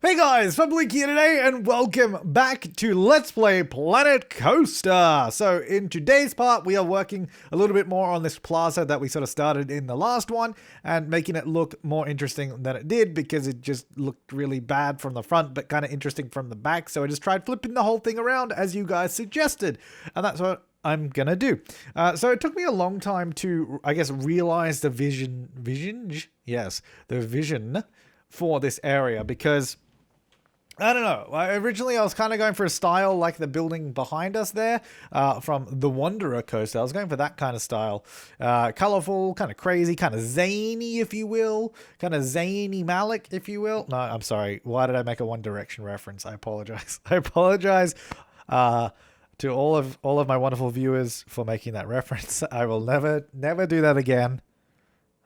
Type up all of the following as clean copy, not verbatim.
Hey guys, Flabaliki here today, and welcome back to Let's Play Planet Coaster. So in today's part, we are working a little bit more on this plaza that we sort of started in the last one, and making it look more interesting than it did, because it just looked really bad from the front, but kind of interesting from the back. So I just tried flipping the whole thing around as you guys suggested, and that's what I'm gonna do. So it took me a long time to, I guess, realize the vision for this area, because I don't know. Originally, I was kind of going for a style like the building behind us there from the Wanderer coaster. I was going for that kind of style. Colorful, kind of crazy, kind of zany, if you will. Kind of zany Malik, if you will. No, I'm sorry. Why did I make a One Direction reference? I apologize. I apologize to all of my wonderful viewers for making that reference. I will never do that again.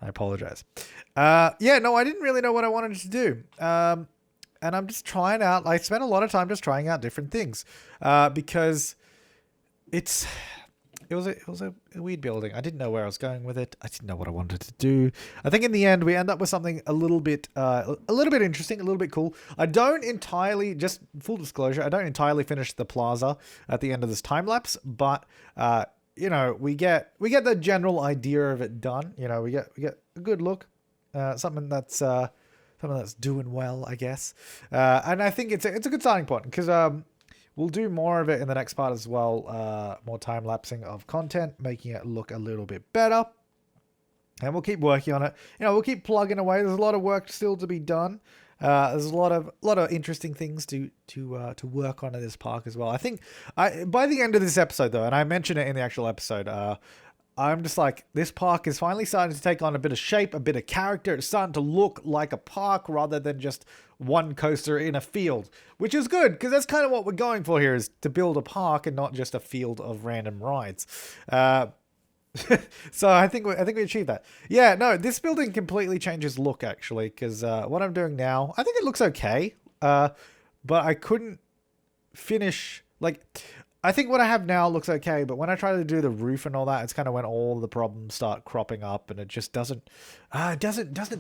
I apologize. Yeah, no, I didn't really know what I wanted to do. And I'm just trying out, I spent a lot of time just trying out different things, because it was a weird building. I didn't know where I was going with it. I didn't know what I wanted to do. I think in the end we end up with something a little bit interesting, a little bit cool. I don't entirely, just full disclosure, I don't entirely finish the plaza at the end of this time lapse, but you know, we get the general idea of it done. You know, we get a good look, something that's doing well, I guess. And I think it's a good starting point, because we'll do more of it in the next part as well. More time-lapsing of content, making it look a little bit better. And we'll keep working on it. You know, we'll keep plugging away. There's a lot of work still to be done. There's a lot of interesting things to work on in this park as well. I think by the end of this episode, though, and I mentioned it in the actual episode, I'm just like, this park is finally starting to take on a bit of shape, a bit of character. It's starting to look like a park rather than just one coaster in a field, which is good, because that's kind of what we're going for here, is to build a park and not just a field of random rides. So I think we achieved that. Yeah, no, this building completely changes look, actually, because what I'm doing now, I think it looks okay, but I couldn't finish, like, I think what I have now looks okay, but when I try to do the roof and all that, it's kind of when all the problems start cropping up, and it just doesn't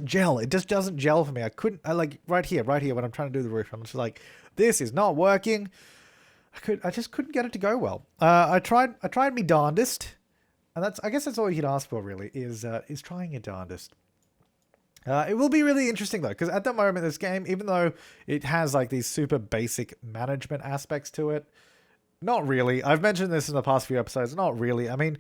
gel. It just doesn't gel for me. I like right here when I'm trying to do the roof, I'm just like, this is not working. I just couldn't get it to go well. I tried me darndest, and I guess that's all you can ask for, really, is trying your darndest. It will be really interesting, though, because at the moment, this game, even though it has like these super basic management aspects to it, not really. I've mentioned this in the past few episodes. Not really. I mean,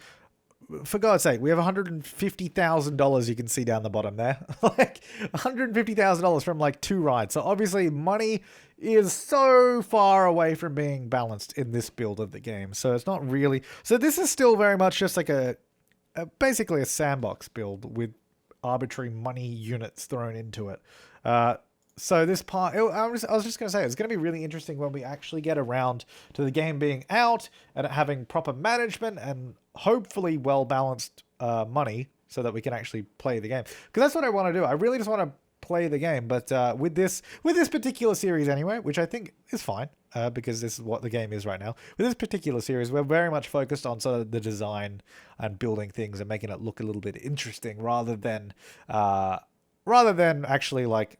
for God's sake, we have $150,000 you can see down the bottom there. Like, $150,000 from like 2 rides. So obviously money is so far away from being balanced in this build of the game. So it's not really... So this is still very much just like basically a sandbox build with arbitrary money units thrown into it. So this part, I was just going to say, it's going to be really interesting when we actually get around to the game being out and it having proper management and hopefully well-balanced money, so that we can actually play the game. Because that's what I want to do. I really just want to play the game. But with this particular series anyway, which I think is fine, because this is what the game is right now. With this particular series, we're very much focused on sort of the design and building things and making it look a little bit interesting, rather than actually like,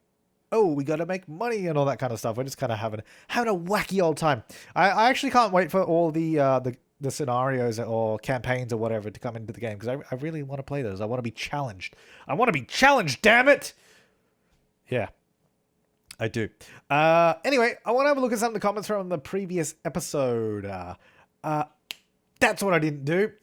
oh, we got to make money and all that kind of stuff. We're just kind of having a wacky old time. I actually can't wait for all the scenarios or campaigns or whatever to come into the game, because I really want to play those. I want to be challenged. I want to be challenged, damn it! Yeah, I do. Anyway, I want to have a look at some of the comments from the previous episode. That's what I didn't do.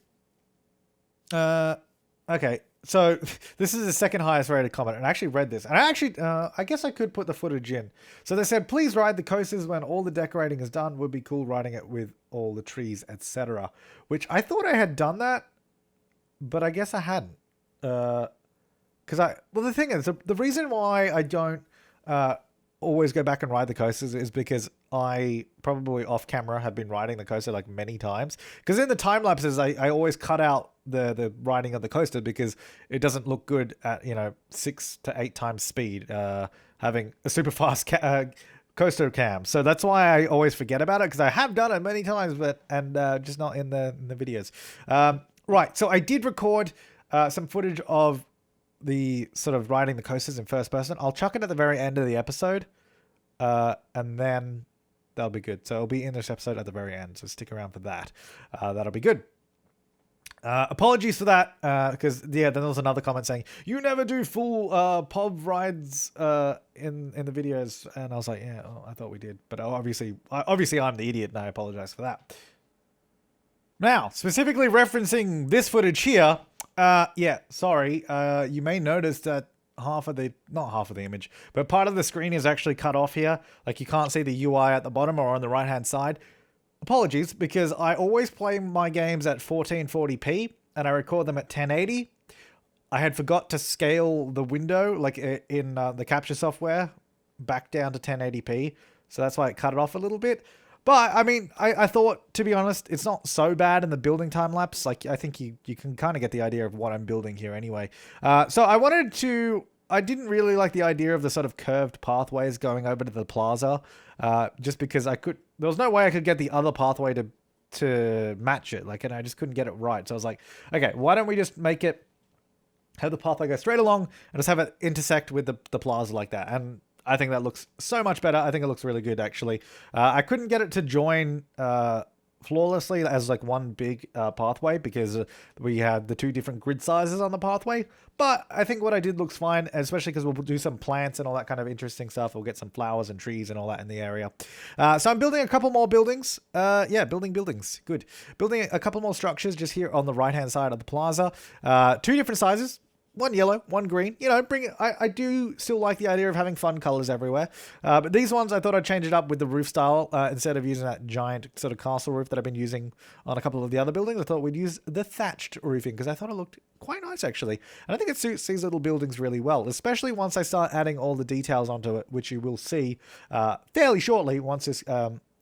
Okay. So this is the second highest rated comment, and I actually read this, and I guess I could put the footage in. So they said, please ride the coasters when all the decorating is done. Would be cool riding it with all the trees, etc. Which I thought I had done that, but I guess I hadn't. Well, the thing is, the reason why I don't always go back and ride the coasters is because I probably off camera have been riding the coaster like many times. Because in the time lapses, I always cut out the riding of the coaster, because it doesn't look good at 6 to 8 times speed, having a super fast coaster cam. So that's why I always forget about it, because I have done it many times, but just not in the videos. Right, so I did record some footage of the sort of riding the coasters in first person. I'll chuck it at the very end of the episode. and then that'll be good. So it'll be in this episode at the very end, so stick around for that. That'll be good. Apologies for that, because yeah, then there was another comment saying you never do full pub rides in the videos, and I was like, yeah, I thought we did, but obviously I'm the idiot, and I apologize for that. Now, specifically referencing this footage here, yeah, sorry, you may notice that not half of the image, but part of the screen is actually cut off here. Like you can't see the UI at the bottom or on the right hand side. Apologies, because I always play my games at 1440p and I record them at 1080. I had forgot to scale the window, like in the capture software, back down to 1080p. So that's why it cut it off a little bit. But, I mean, I thought, to be honest, it's not so bad in the building time-lapse. Like, I think you can kind of get the idea of what I'm building here anyway. So I didn't really like the idea of the sort of curved pathways going over to the plaza. Just because there was no way I could get the other pathway to match it. Like, and I just couldn't get it right. So I was like, okay, why don't we just have the pathway go straight along and just have it intersect with the plaza like that. And I think that looks so much better. I think it looks really good, actually. I couldn't get it to join flawlessly as like one big pathway because we had the two different grid sizes on the pathway. But I think what I did looks fine, especially because we'll do some plants and all that kind of interesting stuff. We'll get some flowers and trees and all that in the area. So I'm building a couple more buildings. Yeah, building buildings. Good. Building a couple more structures just here on the right-hand side of the plaza. Two different sizes. One yellow, one green. You know, bring it. I do still like the idea of having fun colors everywhere. But these ones, I thought I'd change it up with the roof style instead of using that giant sort of castle roof that I've been using on a couple of the other buildings. I thought we'd use the thatched roofing because I thought it looked quite nice, actually. And I think it suits these little buildings really well, especially once I start adding all the details onto it, which you will see fairly shortly once this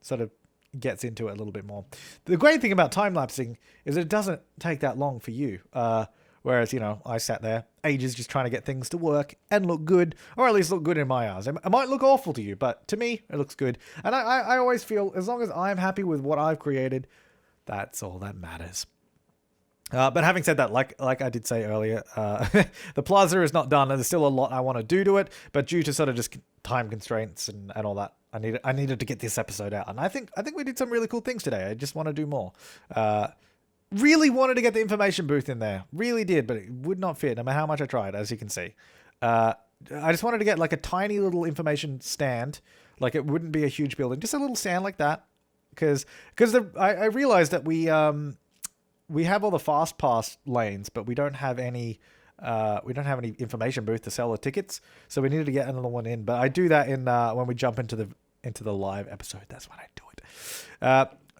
sort of gets into it a little bit more. The great thing about time-lapsing is it doesn't take that long for you. Whereas, you know, I sat there ages just trying to get things to work and look good, or at least look good in my eyes. It might look awful to you, but to me, it looks good. And I always feel as long as I'm happy with what I've created, that's all that matters. But having said that, like I did say earlier, the plaza is not done, and there's still a lot I want to do to it. But due to sort of just time constraints and all that, I needed to get this episode out. And I think we did some really cool things today. I just want to do more. Really wanted to get the information booth in there. Really did, but it would not fit no matter how much I tried, as you can see. I just wanted to get like a tiny little information stand. Like it wouldn't be a huge building. Just a little stand like that. Because I realized that we have all the fast pass lanes, but we don't have any information booth to sell the tickets. So we needed to get another one in. But I do that in when we jump into the live episode. That's when I do it.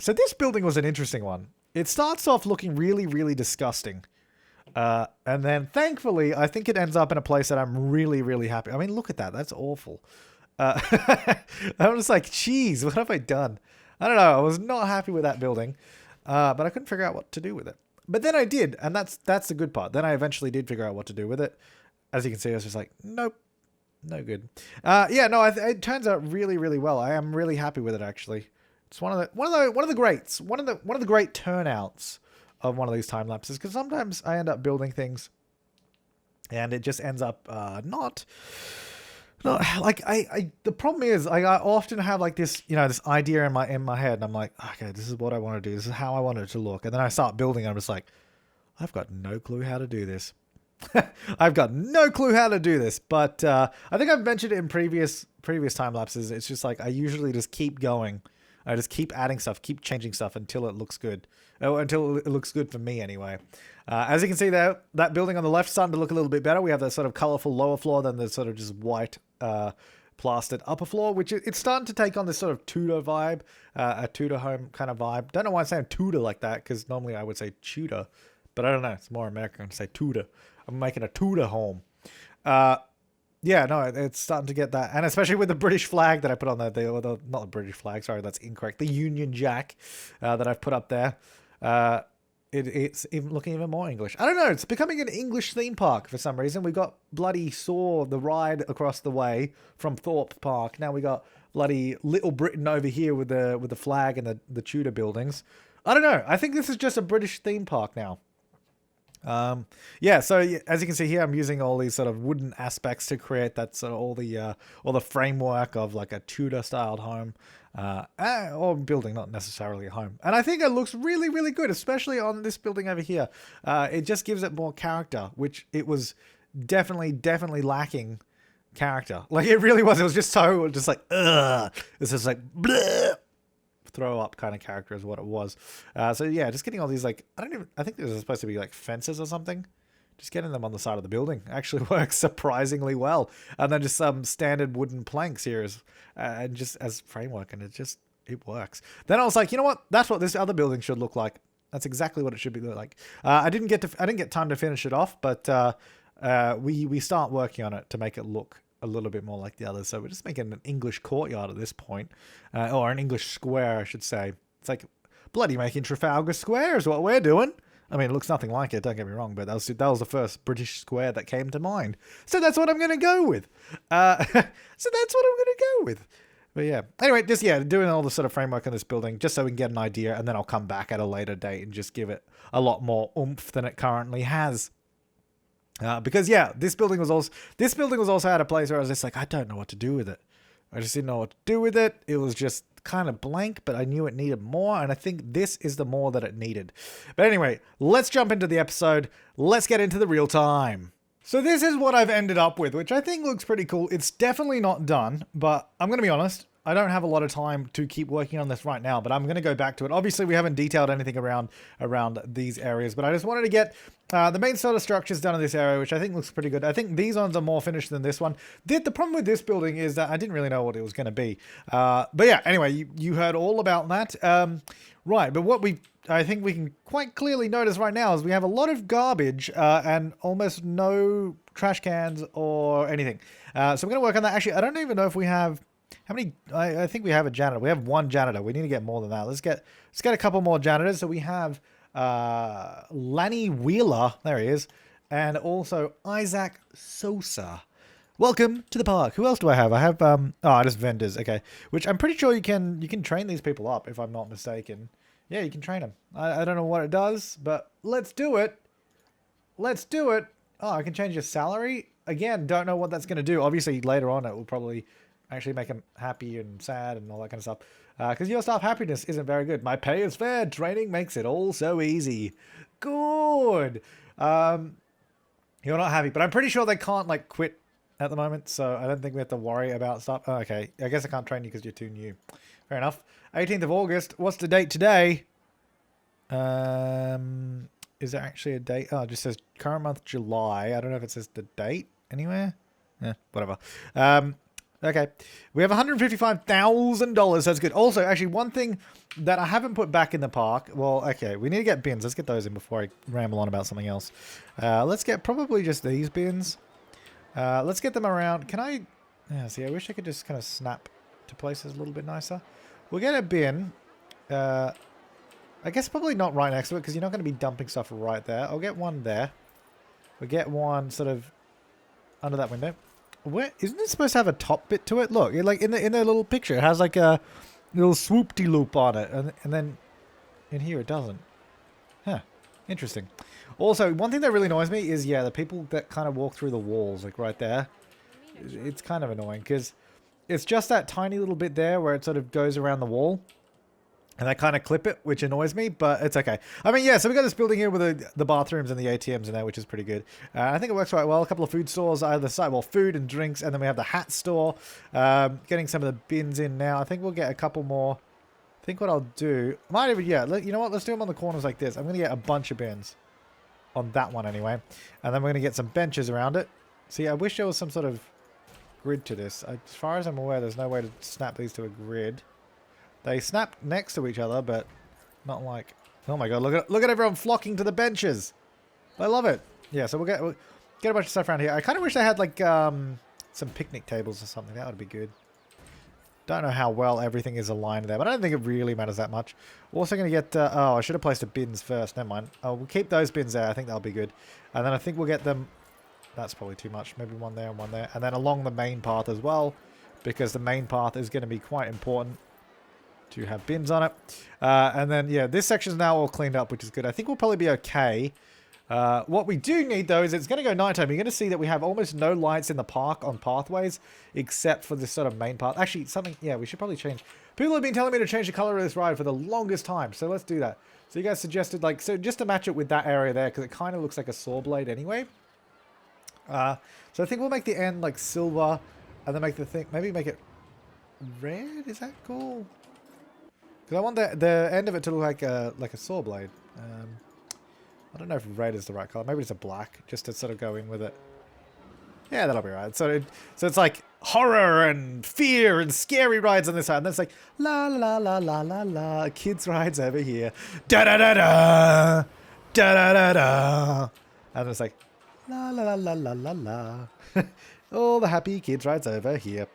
So this building was an interesting one. It starts off looking really, really disgusting. And then, thankfully, I think it ends up in a place that I'm really, really happy. I mean, look at that. That's awful. I'm just like, geez, what have I done? I don't know. I was not happy with that building. But I couldn't figure out what to do with it. But then I did, and that's the good part. Then I eventually did figure out what to do with it. As you can see, I was just like, nope. No good. Yeah, no, it turns out really, really well. I am really happy with it, actually. It's one of the greats, one of the great turnouts of one of these time lapses, because sometimes I end up building things and it just ends up not like the problem is I often have like this, you know, this idea in my head, and I'm like, okay, this is what I want to do, this is how I want it to look, and then I start building and I'm just like, I've got no clue how to do this. I've got no clue how to do this, but I think I've mentioned it in previous time lapses. It's just like I usually just keep going. I just keep adding stuff, keep changing stuff until it looks good. Until it looks good for me, anyway. As you can see there, that building on the left is starting to look a little bit better. We have that sort of colorful lower floor, then the sort of just white plastered upper floor, which it's starting to take on this sort of Tudor vibe, a Tudor home kind of vibe. Don't know why I'm saying Tudor like that, because normally I would say Tudor, but I don't know. It's more American to say Tudor. I'm making a Tudor home. Yeah, no, it's starting to get that. And especially with the British flag that I put on there. Not the British flag, sorry, that's incorrect. The Union Jack that I've put up there. It's even looking even more English. I don't know, it's becoming an English theme park for some reason. We got bloody Saw, the ride across the way from Thorpe Park. Now we got bloody Little Britain over here with the flag and the Tudor buildings. I don't know. I think this is just a British theme park now. Yeah, so as you can see here, I'm using all these sort of wooden aspects to create that sort of all the framework of like a Tudor styled home, or building, not necessarily a home. And I think it looks really, really good, especially on this building over here. It just gives it more character, which it was definitely lacking character. Like it really was. It was just like, ugh. It's just like, bleh. Throw up kind of character is what it was. So yeah, just getting all these like, I think these are supposed to be like fences or something. Just getting them on the side of the building actually works surprisingly well. And then just some standard wooden planks here and just as framework, and it works. Then I was like, you know what? That's what this other building should look like. That's exactly what it should be like. I didn't get time to finish it off, but we start working on it to make it look a little bit more like the others. So we're just making an English courtyard at this point, or an English square, I should say. It's like bloody making Trafalgar Square is what we're doing. I mean, it looks nothing like it, don't get me wrong, but that was the first British square that came to mind. So that's what I'm going to go with. But yeah, anyway, just doing all the sort of framework on this building just so we can get an idea, and then I'll come back at a later date and just give it a lot more oomph than it currently has. Because yeah, this building was also at a place where I was just like, I don't know what to do with it. I just didn't know what to do with it. It was just kind of blank, but I knew it needed more, and I think this is the more that it needed. But anyway, let's jump into the episode. Let's get into the real time. So this is what I've ended up with, which I think looks pretty cool. It's definitely not done, but I'm going to be honest, I don't have a lot of time to keep working on this right now, but I'm going to go back to it. Obviously, we haven't detailed anything around these areas, but I just wanted to get the main sort of structures done in this area, which I think looks pretty good. I think these ones are more finished than this one. The problem with this building is that I didn't really know what it was going to be. But yeah, anyway, you heard all about that. Right, but what I think we can quite clearly notice right now is we have a lot of garbage and almost no trash cans or anything. So we're going to work on that. Actually, I don't even know if we have... How many? I think we have a janitor. We have one janitor. We need to get more than that. Let's get a couple more janitors. So we have Lanny Wheeler. There he is. And also Isaac Sosa. Welcome to the park. Who else do I have? I have just vendors. Okay. Which I'm pretty sure you can train these people up, if I'm not mistaken. Yeah, you can train them. I don't know what it does, but let's do it. Let's do it. Oh, I can change your salary. Again, don't know what that's going to do. Obviously, later on it will probably actually make them happy and sad and all that kind of stuff. Because your staff happiness isn't very good. My pay is fair. Training makes it all so easy. Good. You're not happy, but I'm pretty sure they can't like quit at the moment, so I don't think we have to worry about stuff. Oh, okay, I guess I can't train you because you're too new. Fair enough. 18th of August. What's the date today? Is there actually a date? Oh, it just says current month July. I don't know if it says the date anywhere. Yeah, whatever. Okay, we have $155,000. That's good. Also, actually, one thing that I haven't put back in the park. Well, okay, we need to get bins. Let's get those in before I ramble on about something else. Let's get probably just these bins. Let's get them around. Can I? Yeah, see, I wish I could just kind of snap to places a little bit nicer. We'll get a bin. I guess probably not right next to it because you're not going to be dumping stuff right there. I'll get one there. We'll get one sort of under that window. Where isn't it supposed to have a top bit to it? Look, like in the little picture, it has like a little swoop-de-loop on it, and then in here it doesn't. Huh. Interesting. Also, one thing that really annoys me is the people that kind of walk through the walls, like right there. It's kind of annoying because it's just that tiny little bit there where it sort of goes around the wall. And I kind of clip it, which annoys me, but it's okay. I mean, yeah, so we got this building here with the bathrooms and the ATMs in there, which is pretty good. I think it works quite well. A couple of food stores either side. Well, food and drinks, and then we have the hat store. Getting some of the bins in now. I think we'll get a couple more. I think what I'll do... Might even, you know what? Let's do them on the corners like this. I'm going to get a bunch of bins. On that one, anyway. And then we're going to get some benches around it. See, I wish there was some sort of grid to this. As far as I'm aware, there's no way to snap these to a grid. They snap next to each other, but not like... Oh my god, look at everyone flocking to the benches. I love it. Yeah, so we'll get a bunch of stuff around here. I kind of wish they had like some picnic tables or something. That would be good. Don't know how well everything is aligned there, but I don't think it really matters that much. We're also going to get... oh, I should have placed the bins first. Never mind. Oh, we'll keep those bins there. I think that'll be good. And then I think we'll get them... That's probably too much. Maybe one there and one there. And then along the main path as well, because the main path is going to be quite important to have bins on it. And then, yeah, this section's now all cleaned up, which is good. I think we'll probably be okay. What we do need, though, is it's going to go nighttime. You're going to see that we have almost no lights in the park on pathways, except for this sort of main path. Actually, something, yeah, we should probably change. People have been telling me to change the color of this ride for the longest time, so let's do that. So you guys suggested, like, so just to match it with that area there, because it kind of looks like a saw blade anyway. So I think we'll make the end, like, silver, and then make the thing, maybe make it red? Is that cool? Because I want the end of it to look like a saw blade. I don't know if red is the right color. Maybe it's a black, just to sort of go in with it. Yeah, that'll be right. So it's like horror and fear and scary rides on this side. And then it's like, la la la la la la, kids rides over here. Da da da da, da da da da. And it's like, la la la la la la la. All the happy kids rides over here.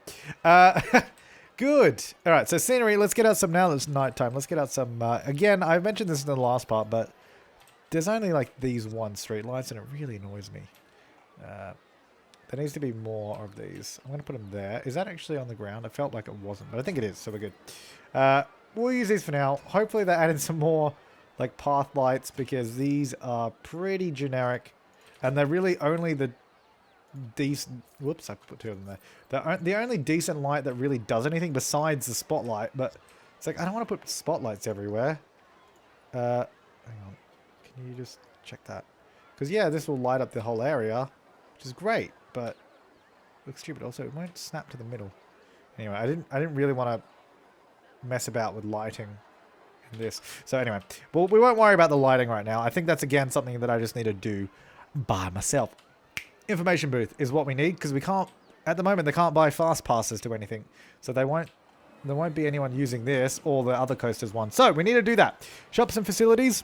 Good. All right, so scenery. Let's get out some now. It's nighttime. Let's get out some. Again, I mentioned this in the last part, but there's only like these one street lights, and it really annoys me. There needs to be more of these. I'm going to put them there. Is that actually on the ground? It felt like it wasn't, but I think it is, so we're good. We'll use these for now. Hopefully they add in some more like path lights, because these are pretty generic, and they're really only the decent. Whoops, I put two of them there. They're the only decent light that really does anything besides the spotlight. But it's like, I don't want to put spotlights everywhere. Hang on. Can you just check that? Because yeah, this will light up the whole area, which is great, but it looks stupid. Also, it won't snap to the middle. Anyway, I didn't really want to mess about with lighting in this. So anyway, well, we won't worry about the lighting right now. I think that's again something that I just need to do by myself. Information booth is what we need, because we can't at the moment. They can't buy fast passes to anything, so there won't be anyone using this or the other coasters one. So we need to do that. Shops and facilities.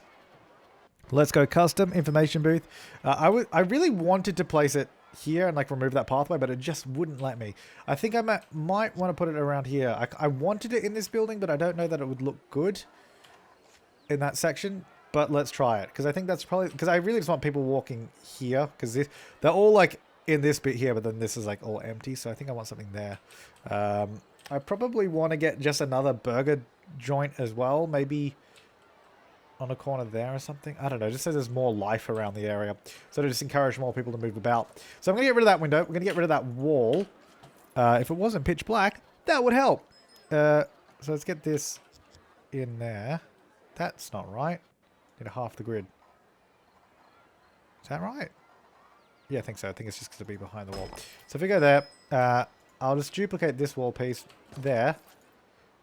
Let's go custom information booth. I really wanted to place it here and like remove that pathway, but it just wouldn't let me. I think I might want to put it around here. I wanted it in this building, but I don't know that it would look good in that section. But let's try it, because I think that's probably, because I really just want people walking here, because they're all like in this bit here, but then this is like all empty. So I think I want something there. I probably want to get just another burger joint as well, maybe on a corner there or something. I don't know, just so there's more life around the area, so to just encourage more people to move about. So I'm gonna get rid of that window. We're gonna get rid of that wall. If it wasn't pitch black, that would help. So let's get this in there. That's not right. Need a half the grid. Is that right? Yeah, I think so. I think it's just because it'll be behind the wall. So if we go there, I'll just duplicate this wall piece there.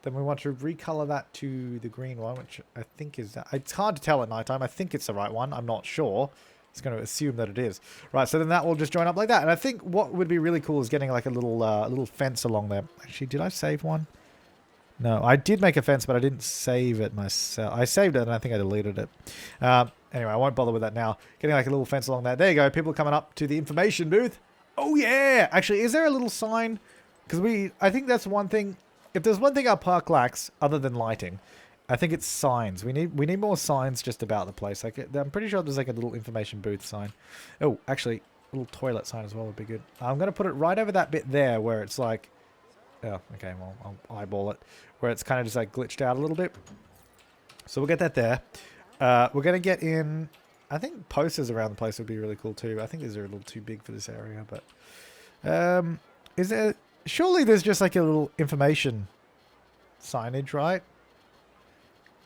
Then we want to recolor that to the green one, which I think is that. It's hard to tell at nighttime. I think it's the right one. I'm not sure. It's going to assume that it is. Right, so then that will just join up like that. And I think what would be really cool is getting like a little fence along there. Actually, did I save one? No, I did make a fence, but I didn't save it myself. I saved it, and I think I deleted it. Anyway, I won't bother with that now. Getting like a little fence along there. There you go. People are coming up to the information booth. Oh, yeah. Actually, is there a little sign? Because I think that's one thing. If there's one thing our park lacks, other than lighting, I think it's signs. We need more signs just about the place. Like, I'm pretty sure there's like a little information booth sign. Oh, actually, a little toilet sign as well would be good. I'm going to put it right over that bit there where it's like... Oh, okay, well, I'll eyeball it. Where it's kind of just like glitched out a little bit. So we'll get that there. We're going to get in... I think posters around the place would be really cool too. I think these are a little too big for this area, but... is there... Surely there's just like a little information signage, right?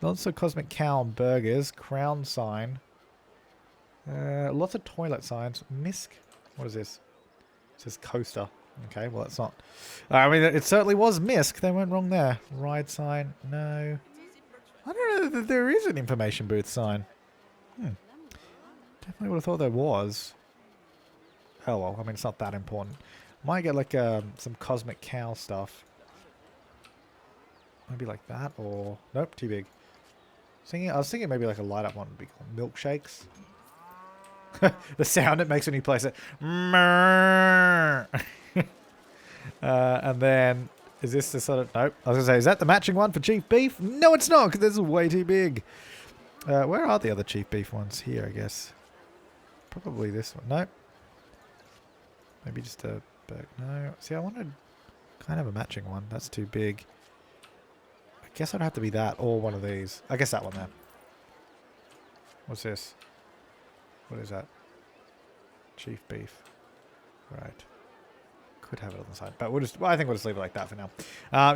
Lots of Cosmic Cow and burgers. Crown sign. Lots of toilet signs. Misk. What is this? It says coaster. Okay, well that's not... I mean, it certainly was Misk. They weren't wrong there. Ride sign. No. I don't know that there is an information booth sign. Definitely would have thought there was. Oh well, I mean, it's not that important. Might get like some Cosmic Cow stuff. Maybe like that, or... Nope, too big. I was thinking maybe like a light up one would be called milkshakes. The sound it makes when you place it. And then, is this the sort of... Nope. I was going to say, is that the matching one for Chief Beef? No, it's not, because this is way too big. Where are the other Chief Beef ones? Here, I guess. Probably this one. Nope. Maybe just a... No. See, I wanted kind of a matching one. That's too big. I guess I'd have to be that or one of these. I guess that one there. What's this? What is that? Chief beef. Right. Could have it on the side, but well, I think we'll just leave it like that for now.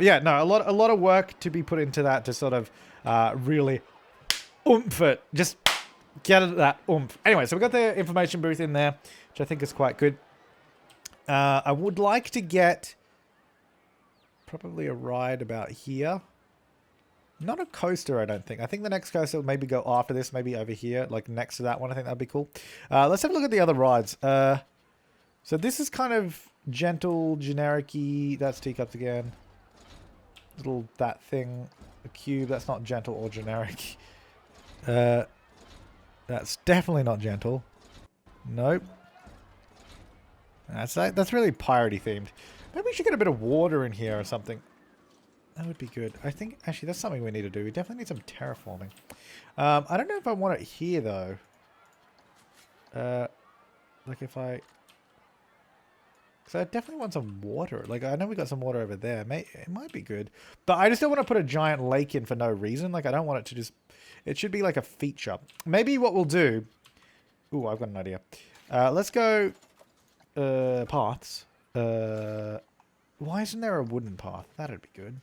Yeah, no, a lot of work to be put into that to sort of really oomph it. Just get it that oomph. Anyway, so we've got the information booth in there, which I think is quite good. I would like to get probably a ride about here. Not a coaster, I don't think. I think the next coaster will maybe go after this, maybe over here, like next to that one. I think that'd be cool. Let's have a look at the other rides. So this is kind of gentle, generic-y. That's teacups again. Little that thing, a cube. That's not gentle or generic. That's definitely not gentle. Nope. That's really piratey themed. Maybe we should get a bit of water in here or something. That would be good. I think, actually, that's something we need to do. We definitely need some terraforming. I don't know if I want it here, though. Like if I... So I definitely want some water. Like, I know we got some water over there. It might be good. But I just don't want to put a giant lake in for no reason. Like, I don't want it to just... It should be like a feature. Maybe what we'll do... Ooh, I've got an idea. Let's go... paths. Why isn't there a wooden path? That'd be good.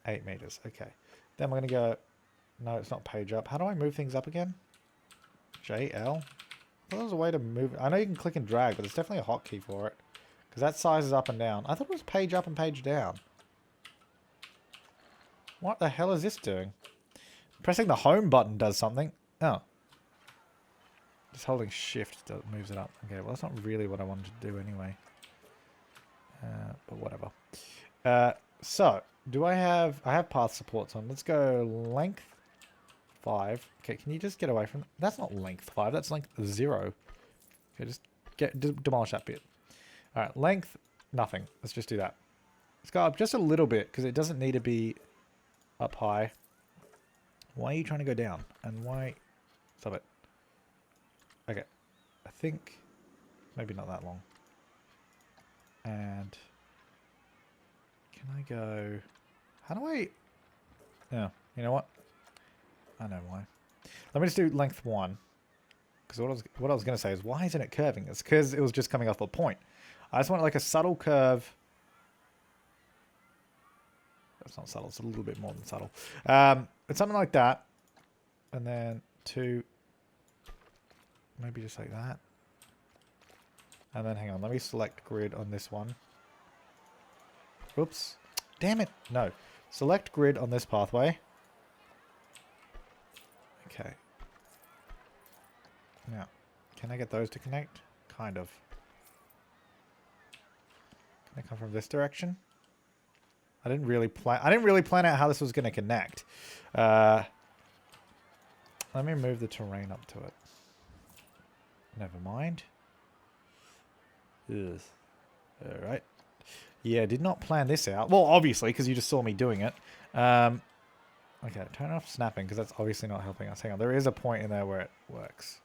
8 meters. Okay. Then we're going to go... No, it's not page up. How do I move things up again? JL? Well, there's a way to move it. I know you can click and drag, but there's definitely a hotkey for it. Because that sizes up and down. I thought it was page up and page down. What the hell is this doing? Pressing the home button does something. Oh. Just holding shift moves it up. Okay, well that's not really what I wanted to do anyway. But whatever. So, do I have path supports on. Let's go length 5. Okay, can you just get away from... That's not length 5, that's length 0. Okay, just demolish that bit. Alright, length, nothing. Let's just do that. Let's go up just a little bit, because it doesn't need to be up high. Why are you trying to go down? And why... Stop it. Okay. I think... Maybe not that long. And... Can I go... How do I... Yeah, you know what? I know why. Let me just do length 1. Because what I was going to say is, why isn't it curving? It's because it was just coming off a point. I just want like a subtle curve. That's not subtle. It's a little bit more than subtle. It's something like that. And then 2. Maybe just like that. And then hang on. Let me select grid on this one. Oops. Damn it. No. Select grid on this pathway. Okay. Now, can I get those to connect? Kind of. Can I come from this direction? I didn't really plan out how this was going to connect. Let me move the terrain up to it. Never mind. Ugh. Alright. Yeah, did not plan this out. Well, obviously, because you just saw me doing it. Okay, turn off snapping, because that's obviously not helping us. Hang on, there is a point in there where it works.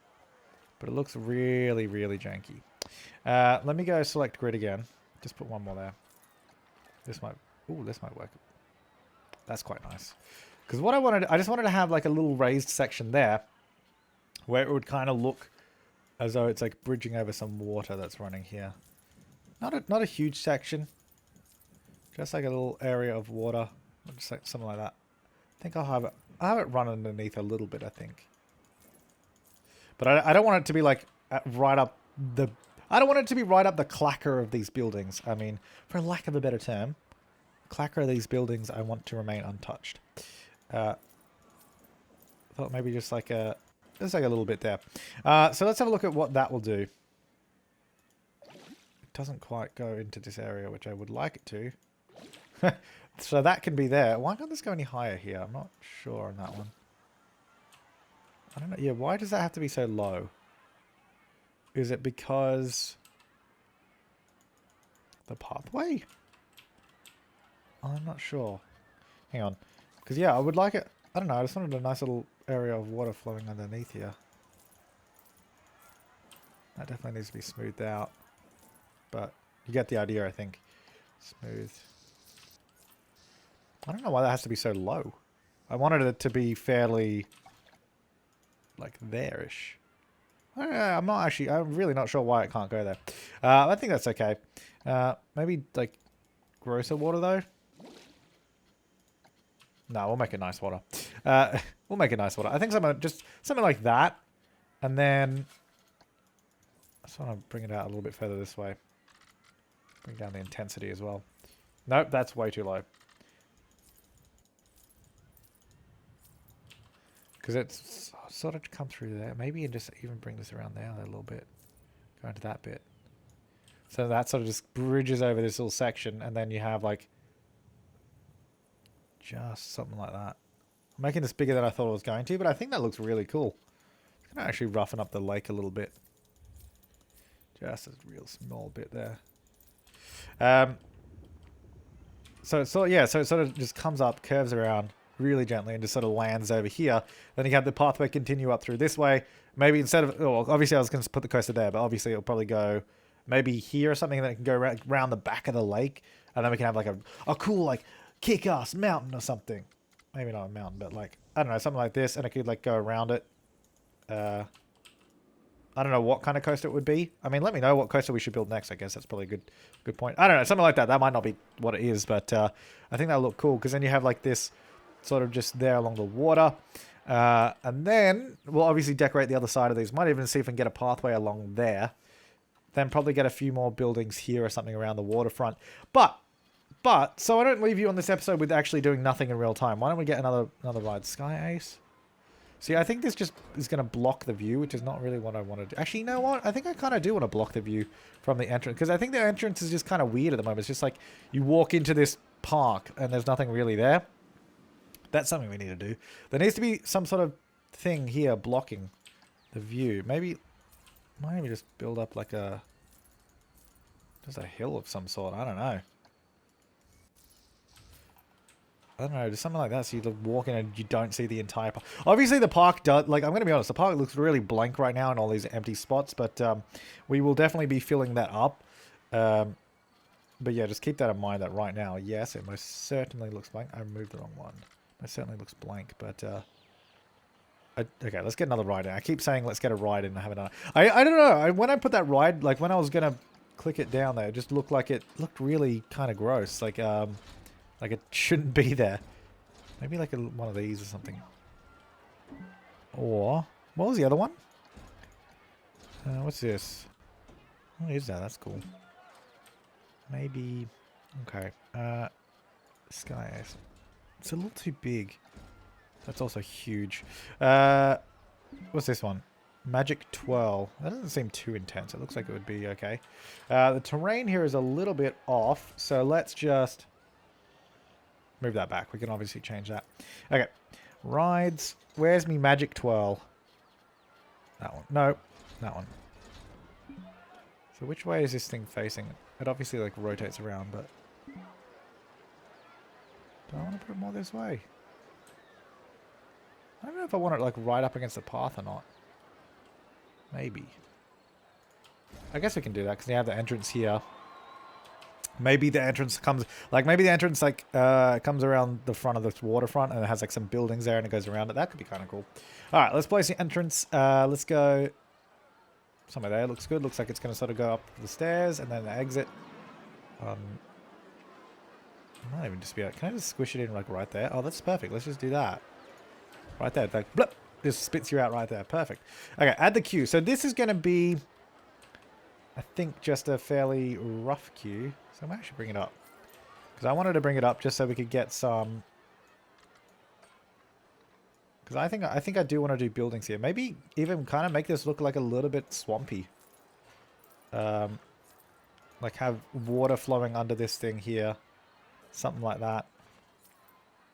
But it looks really, really janky. Let me go select grid again. Just put one more there. This might... Ooh, this might work. That's quite nice. Because what I just wanted to have like a little raised section there, where it would kind of look as though it's like bridging over some water that's running here. Not a huge section. Just like a little area of water. Just like something like that. I think I'll have it run underneath a little bit, I think. But I don't want it to be like right up the... I don't want it to be right up the clacker of these buildings. I mean, for lack of a better term, clacker of these buildings I want to remain untouched. I thought maybe just like a little bit there. So let's have a look at what that will do. It doesn't quite go into this area, which I would like it to. So that can be there. Why can't this go any higher here? I'm not sure on that one. I don't know. Yeah, why does that have to be so low? Is it because the pathway? I'm not sure. Hang on. Because, yeah, I would like it... I don't know. I just wanted a nice little area of water flowing underneath here. That definitely needs to be smoothed out. But you get the idea, I think. Smooth. I don't know why that has to be so low. I wanted it to be fairly... like there-ish. I'm not actually, I'm really not sure why it can't go there. I think that's okay. Maybe like grosser water though. No, we'll make it nice water. We'll make it nice water. I think something like that. And then I just want to bring it out a little bit further this way. Bring down the intensity as well. Nope, that's way too low. Because it's sort of come through there. Maybe and just even bring this around there a little bit. Go into that bit. So that sort of just bridges over this little section. And then you have like just something like that. I'm making this bigger than I thought it was going to. But I think that looks really cool. It's going to actually roughen up the lake a little bit. Just a real small bit there. So it sort of just comes up, curves around really gently, and just sort of lands over here. Then you have the pathway continue up through this way. Maybe instead of, well, obviously I was going to put the coaster there, but obviously it'll probably go maybe here or something, and then it can go around the back of the lake, and then we can have like a cool like kick-ass mountain or something. Maybe not a mountain, but like I don't know, something like this, and it could like go around it. I don't know what kind of coaster it would be. I mean, let me know what coaster we should build next. I guess that's probably a good point. I don't know, something like that. That might not be what it is, but I think that'll look cool because then you have like this sort of just there along the water. And then we'll obviously decorate the other side of these. Might even see if we can get a pathway along there. Then probably get a few more buildings here or something around the waterfront. But so I don't leave you on this episode with actually doing nothing in real time. Why don't we get another ride? Sky Ace. See, I think this just is going to block the view, which is not really what I want to do. Actually, you know what? I think I kind of do want to block the view from the entrance. Because I think the entrance is just kind of weird at the moment. It's just like you walk into this park and there's nothing really there. That's something we need to do. There needs to be some sort of thing here blocking the view. Maybe just build up like just a hill of some sort. I don't know. I don't know, just something like that, so you walk in and you don't see the entire park. Obviously, the park does, like, I'm going to be honest, the park looks really blank right now in all these empty spots, but we will definitely be filling that up. But yeah, just keep that in mind that right now, yes, it most certainly looks blank. I moved the wrong one. It certainly looks blank, but okay, let's get another ride in. I keep saying let's get a ride in, I haven't done it. I don't know, when I put that ride, like, when I was going to click it down there, it just looked like it looked really kind of gross, like it shouldn't be there. Maybe like one of these or something. Or, what was the other one? What's this? What is that? That's cool. Maybe, okay. Sky Ace. It's a little too big. That's also huge. What's this one? Magic Twirl. That doesn't seem too intense. It looks like it would be okay. The terrain here is a little bit off, so let's just move that back. We can obviously change that. Okay. Rides. Where's me Magic Twirl? That one. No. That one. So which way is this thing facing? It obviously like rotates around, but do I want to put it more this way? I don't know if I want it like right up against the path or not. Maybe. I guess we can do that because you have the entrance here. Maybe the entrance comes, like, maybe the entrance, like, comes around the front of this waterfront and it has, like, some buildings there and it goes around it. That could be kind of cool. Alright, let's place the entrance. Let's go somewhere there. Looks good. Looks like it's going to sort of go up the stairs and then the exit. I might even just be like, can I just squish it in, like, right there? Oh, that's perfect. Let's just do that. Right there. Like, blip. Just spits you out right there. Perfect. Okay, add the queue. So this is going to be, I think, just a fairly rough queue. So I might actually bring it up. Because I wanted to bring it up just so we could get some... Because I think I do want to do buildings here. Maybe even kind of make this look like a little bit swampy. Like have water flowing under this thing here. Something like that.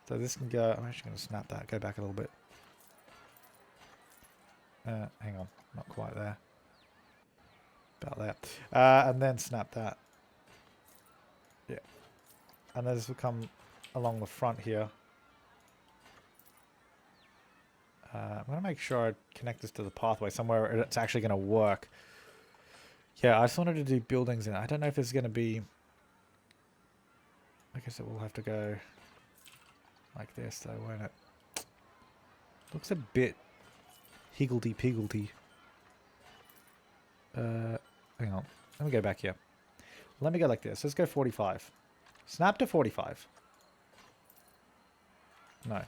So this can go... I'm actually going to snap that. Go back a little bit. Hang on. Not quite there. About there. And then snap that. Yeah. And then this will come along the front here. I'm going to make sure I connect this to the pathway somewhere where it's actually going to work. Yeah, I just wanted to do buildings in it. I don't know if it's going to be... I guess it will have to go like this though, won't it? Looks a bit higgledy-piggledy. Hang on. Let me go back here. Let me go like this. Let's go 45. Snap to 45. No.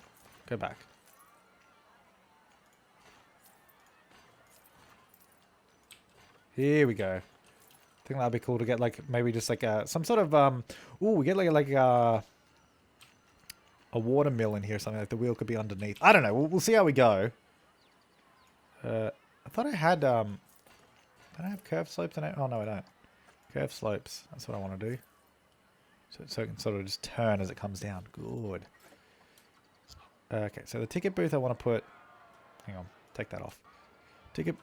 Go back. Here we go. I think that'd be cool to get like maybe just like some sort of ooh, we get like a water mill in here or something, like the wheel could be underneath. I don't know. We'll see how we go. I thought I had don't I have curved slopes in it? Oh no, I don't. Curved slopes. That's what I want to do. So it can sort of just turn as it comes down. Good. Okay, so the ticket booth I want to put... Hang on, take that off. Ticket...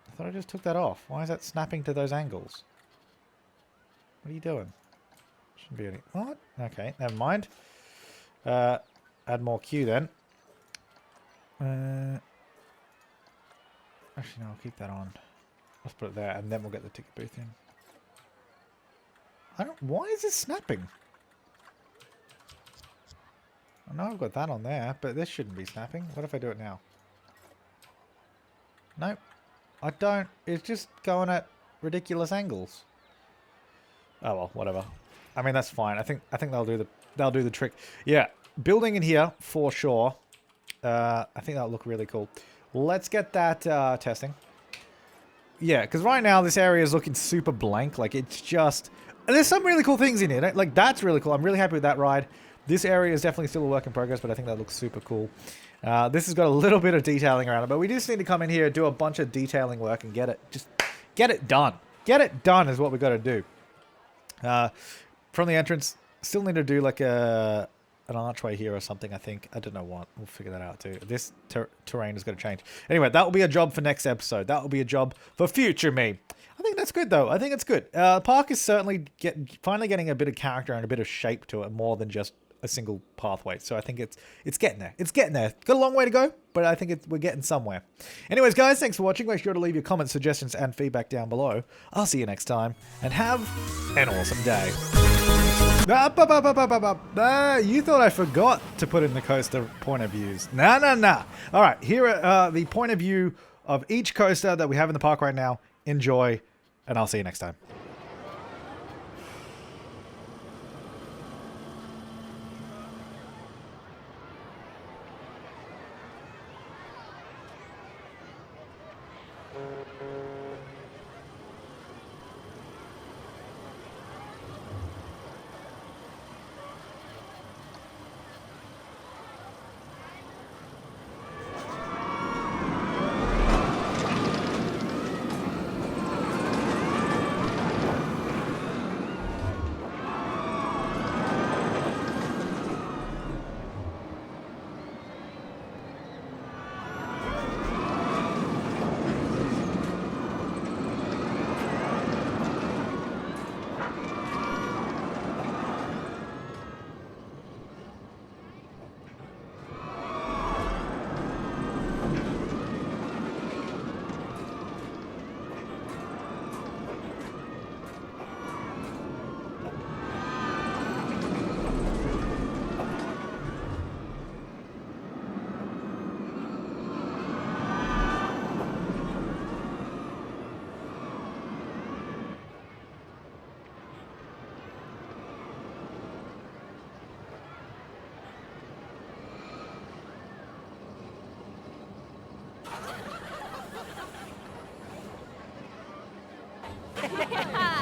I thought I just took that off. Why is that snapping to those angles? What are you doing? Shouldn't be any... What? Okay, never mind. Add more queue then. Actually, no, I'll keep that on. Let's put it there, and then we'll get the ticket booth in. I don't... Why is this snapping? I know I've got that on there, but this shouldn't be snapping. What if I do it now? Nope. I don't. It's just going at ridiculous angles. Oh well, whatever. I mean, that's fine. I think they'll do the trick. Yeah, building in here for sure. I think that'll look really cool. Let's get that testing. Yeah, because right now this area is looking super blank. Like it's just... There's some really cool things in it. Like that's really cool. I'm really happy with that ride. This area is definitely still a work in progress, but I think that looks super cool. This has got a little bit of detailing around it, but we just need to come in here, do a bunch of detailing work, and get it done. Get it done is what we got to do. From the entrance, still need to do like an archway here or something, I think. I don't know what. We'll figure that out too. This terrain is going to change. Anyway, that will be a job for next episode. That will be a job for future me. I think that's good, though. I think it's good. The park is certainly finally getting a bit of character and a bit of shape to it, more than just a single pathway. So I think it's getting there. It's getting there. Got a long way to go, but I think we're getting somewhere. Anyways, guys, thanks for watching. Make sure to leave your comments, suggestions, and feedback down below. I'll see you next time, and have an awesome day. You thought I forgot to put in the coaster point of views. Nah. All right, here are the point of view of each coaster that we have in the park right now. Enjoy, and I'll see you next time. Ha ha ha!